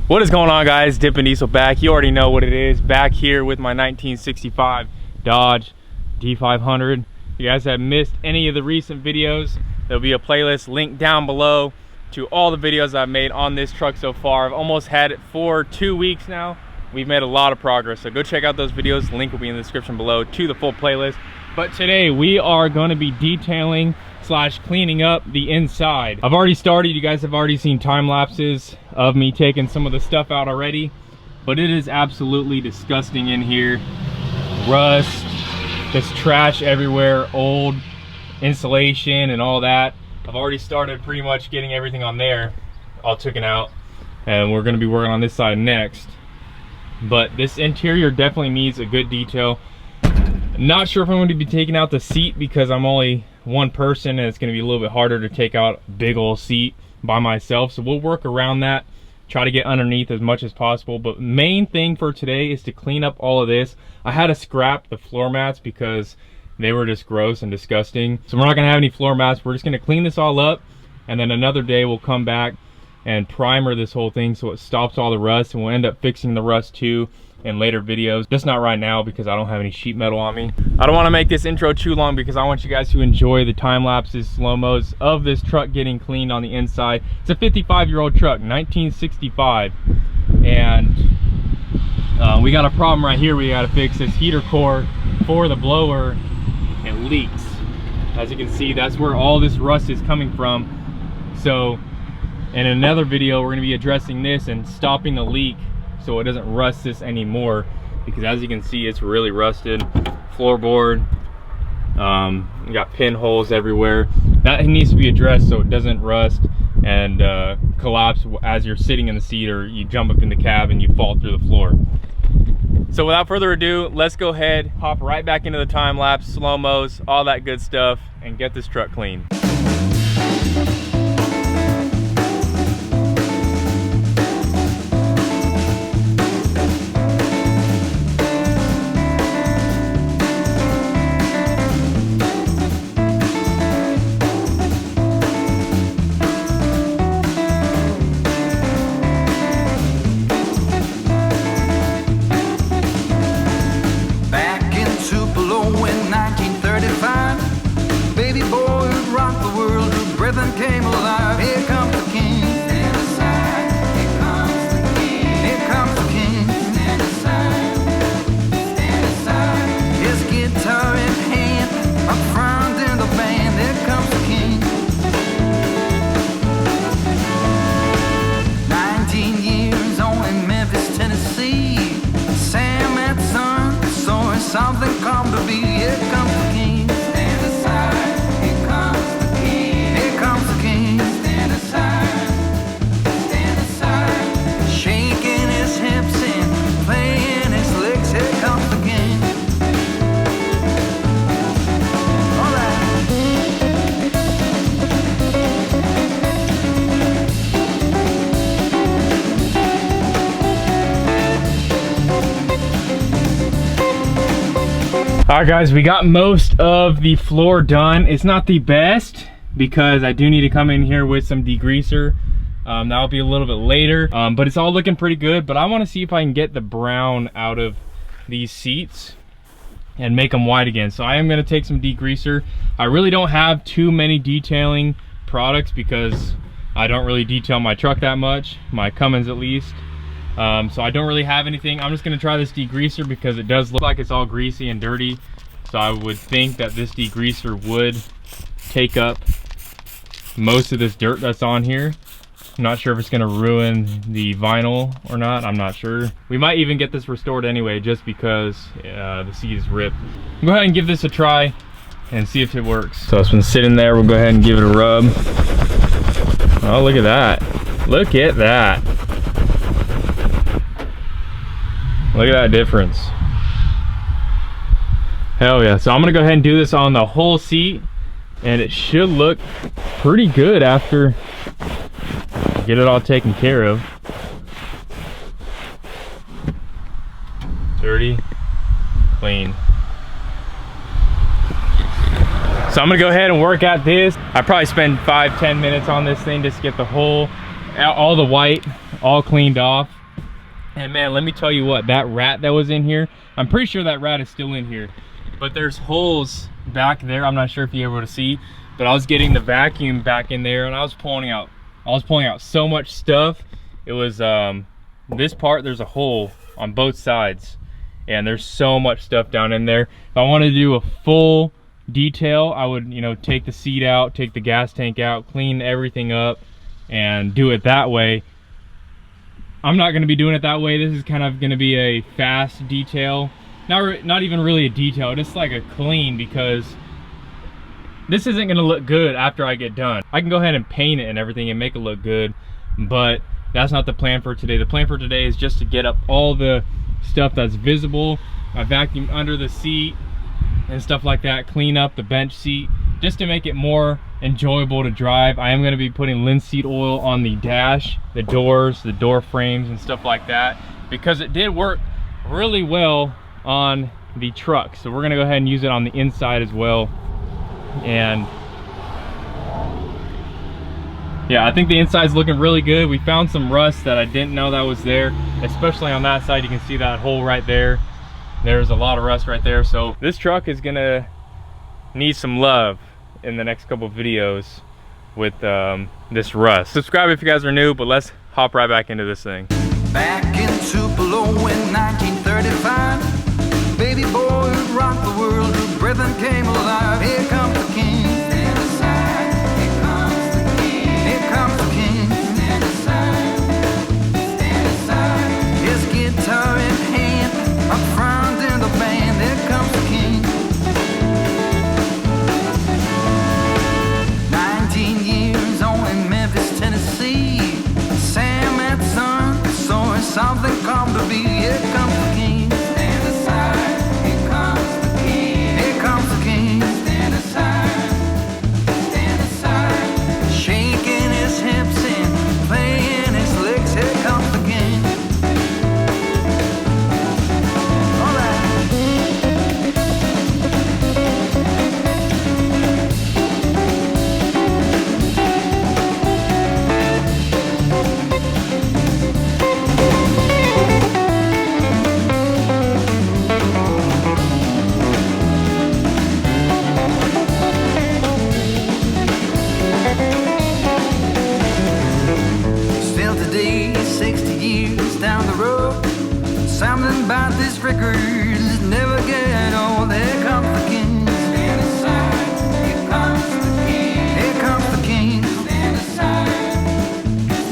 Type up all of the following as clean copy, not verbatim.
What is going on, guys? Dippin Diesel back. You already know what it is. Back here with my 1965 Dodge D500. If you guys have missed any of the recent videos, there'll be a playlist linked down below to all the videos I've made on this truck so far. I've almost had it for 2 weeks now. We've made a lot of progress, so go check out those videos. The link will be in the description below to the full playlist. But today we are going to be detailing / cleaning up the inside. I've already started. You guys have already seen time lapses of me taking some of the stuff out already, but it is absolutely disgusting in here. Rust, just trash everywhere, old insulation and all that. I've already started pretty much getting everything on there all taken out, and we're going to be working on this side next. But this interior definitely needs a good detail. Not sure if I'm going to be taking out the seat because I'm only one person and it's going to be a little bit harder to take out a big old seat by myself, so we'll work around that, try to get underneath as much as possible. But main thing for today is to clean up all of this. I had to scrap the floor mats because they were just gross and disgusting, so we're not going to have any floor mats. We're just going to clean this all up, and then another day we'll come back and primer this whole thing so it stops all the rust, and we'll end up fixing the rust too in later videos. Just not right now because I don't have any sheet metal on me. I don't want to make this intro too long because I want you guys to enjoy the time lapses, slow-mos of this truck getting cleaned on the inside. It's a 55-year-old truck, 1965, and we got a problem right here. We got to fix this heater core for the blower. It leaks. As you can see, that's where all this rust is coming from. So in another video we're going to be addressing this and stopping the leak so it doesn't rust this anymore, because as you can see, it's really rusted. Floorboard, you got pinholes everywhere. That needs to be addressed so it doesn't rust and collapse as you're sitting in the seat, or you jump up in the cab and you fall through the floor. So without further ado, let's go ahead, hop right back into the time lapse, slow-mos, all that good stuff, and get this truck clean. Came alive. Here comes the king. Stand aside. Here comes the king. Here comes the king. Stand aside. Stand aside. His guitar in hand, up front in the band. Here comes the king. 19 years old in Memphis, Tennessee. Sam and son, so something come to be. Here comes the king. Stand aside. Here comes the king. Here comes the king. Stand aside. Stand aside. Shaking his hips and playing his licks. Here comes the king. All right. All right, guys, we got most of the floor done. It's not the best because I do need to come in here with some degreaser. That'll be a little bit later, but it's all looking pretty good. But I want to see if I can get the brown out of these seats and make them white again. So I am going to take some degreaser. I really don't have too many detailing products because I don't really detail my truck that much, my Cummins at least. So I don't really have anything. I'm just going to try this degreaser because it does look like it's all greasy and dirty. So I would think that this degreaser would take up most of this dirt that's on here. I'm not sure if it's going to ruin the vinyl or not. I'm not sure. We might even get this restored anyway just because the seat is ripped. Go ahead and give this a try and see if it works. So it's been sitting there. We'll go ahead and give it a rub. Oh, look at that. Look at that. Look at that difference. Hell yeah. So I'm gonna go ahead and do this on the whole seat, and it should look pretty good after get it all taken care of. Dirty, clean. So I'm gonna go ahead and work at this. I probably spend 5-10 minutes on this thing just to get the whole, all the white all cleaned off. And man, let me tell you what, that rat that was in here, I'm pretty sure that rat is still in here, but there's holes back there. I'm not sure if you're able to see, but I was getting the vacuum back in there and I was pulling out so much stuff. It was this part, there's a hole on both sides and there's so much stuff down in there. If I wanted to do a full detail, I would, you know, take the seat out, take the gas tank out, clean everything up and do it that way. I'm not going to be doing it that way. This is kind of going to be a fast detail. Not even really a detail, just like a clean, because this isn't going to look good after I get done. I can go ahead and paint it and everything and make it look good, but that's not the plan for today. The plan for today is just to get up all the stuff that's visible. I vacuum under the seat and stuff like that, clean up the bench seat, just to make it more enjoyable to drive. I am going to be putting linseed oil on the dash, the doors, the door frames and stuff like that, because it did work really well on the truck. So we're going to go ahead and use it on the inside as well. And yeah, I think the inside's looking really good. We found some rust that I didn't know that was there, especially on that side. You can see that hole right there. There's a lot of rust right there. So this truck is gonna need some love in the next couple of videos with this rust. Subscribe if you guys are new, but let's hop right back into this thing. Back in Tupelo in 1935, baby boy who rocked the world, whose rhythm came alive. Here comes the king. Stand aside. Here comes the king. Here comes the king. Stand aside. Stand aside. His guitar in hand, up front in the band. Here comes the king. 19 years old in Memphis, Tennessee. Sam and son, so it's something come to be. Here comes the king. Stand aside. Here comes the king. Here comes the king. Stand aside. Stand aside. Shaking his hips and playing his licks. Here comes the king. All right. Still today, 60 years down the road, something about this record is never get old. Here comes the king. Stand aside. Here comes the king. Here comes the king. Stand aside.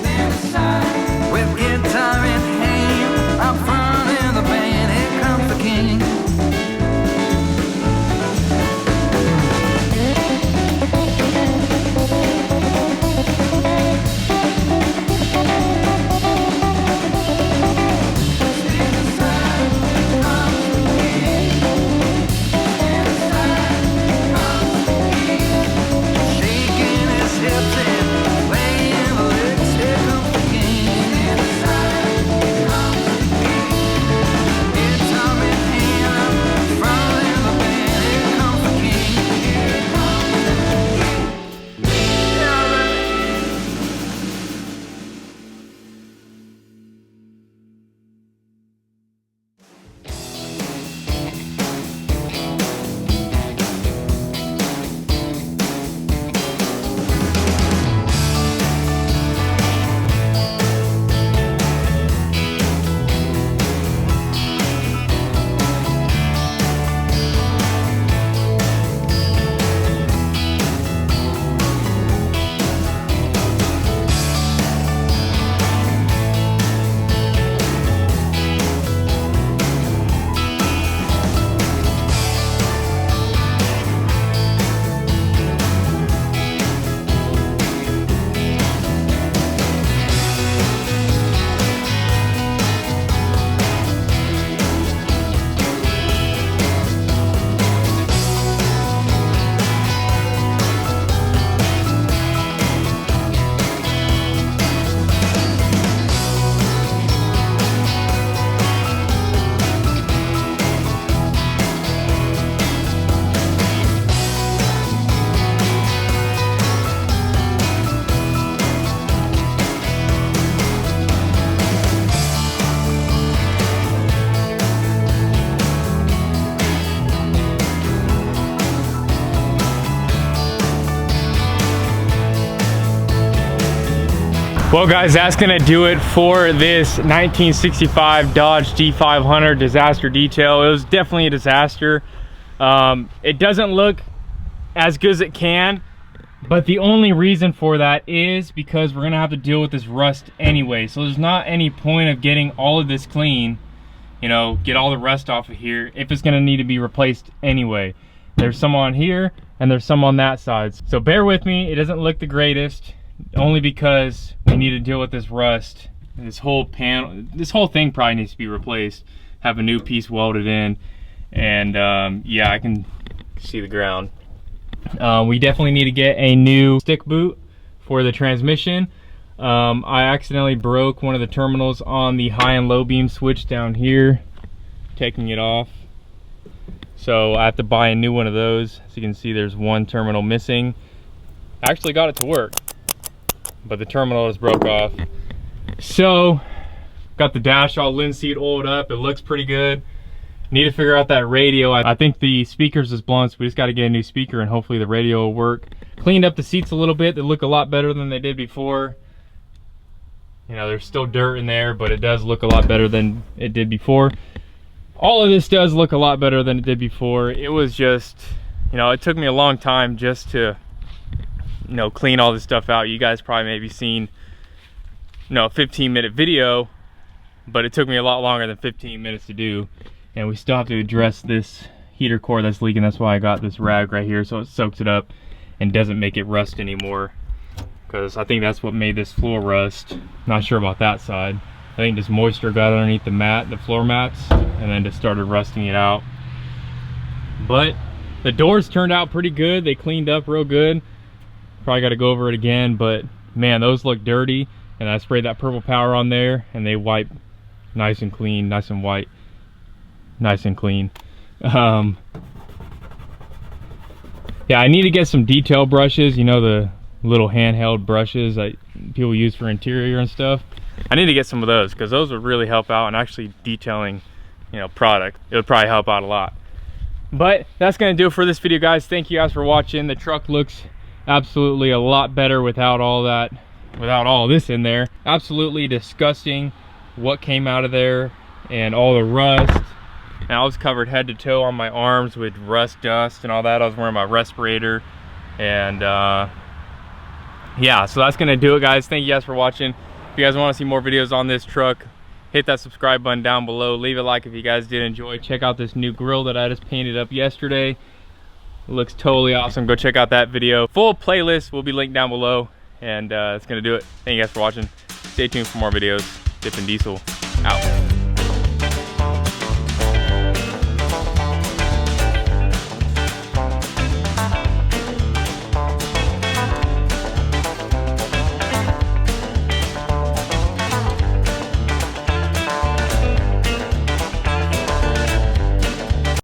Stand aside. With guitar in hand, up front in the band. Here comes the king. Stand aside. Here comes Well guys, that's gonna do it for this 1965 Dodge D500 disaster detail. It was definitely a disaster. It doesn't look as good as it can, but the only reason for that is because we're gonna have to deal with this rust anyway. So there's not any point of getting all of this clean, you know, get all the rust off of here if it's gonna need to be replaced anyway. There's some on here and there's some on that side. So bear with me, it doesn't look the greatest, only because we need to deal with this rust. This whole panel, this whole thing probably needs to be replaced, have a new piece welded in, and yeah, I can see the ground. We definitely need to get a new stick boot for the transmission. I accidentally broke one of the terminals on the high and low beam switch down here, taking it off. So I have to buy a new one of those. As you can see, there's one terminal missing. I actually got it to work, but the terminal just broke off. So got the dash all linseed oiled up. It looks pretty good. Need to figure out that radio. I think the speakers is blown, so we just got to get a new speaker and hopefully the radio will work. Cleaned up the seats a little bit. They look a lot better than they did before. You know, there's still dirt in there, but it does look a lot better than it did before. All of this does look a lot better than it did before. It was just, you know, it took me a long time just to, you know, clean all this stuff out. You guys probably maybe seen, you know, a 15-minute video, but it took me a lot longer than 15 minutes to do. And we still have to address this heater core that's leaking. That's why I got this rag right here, so it soaks it up and doesn't make it rust anymore. Because I think that's what made this floor rust. Not sure about that side. I think just moisture got underneath the mat, the floor mats, and then just started rusting it out. But the doors turned out pretty good. They cleaned up real good. Probably got to go over it again, but man, those look dirty. And I sprayed that purple power on there, and they wipe nice and clean, nice and white. Nice and clean. Yeah, I need to get some detail brushes, you know, the little handheld brushes that people use for interior and stuff. I need to get some of those because those would really help out, and actually detailing, you know, product, it would probably help out a lot. But that's gonna do it for this video, guys. Thank you guys for watching. The truck looks absolutely a lot better without all that, without all this in there. Absolutely disgusting what came out of there and all the rust. And I was covered head to toe on my arms with rust dust and all that. I was wearing my respirator, and yeah, so that's gonna do it, guys. Thank you guys for watching. If you guys want to see more videos on this truck, hit that subscribe button down below. Leave a like if you guys did enjoy. Check out this new grill that I just painted up yesterday. It looks totally awesome. Go check out that video. Full playlist will be linked down below, and that's gonna do it. Thank you guys for watching. Stay tuned for more videos. Dippin' Diesel out.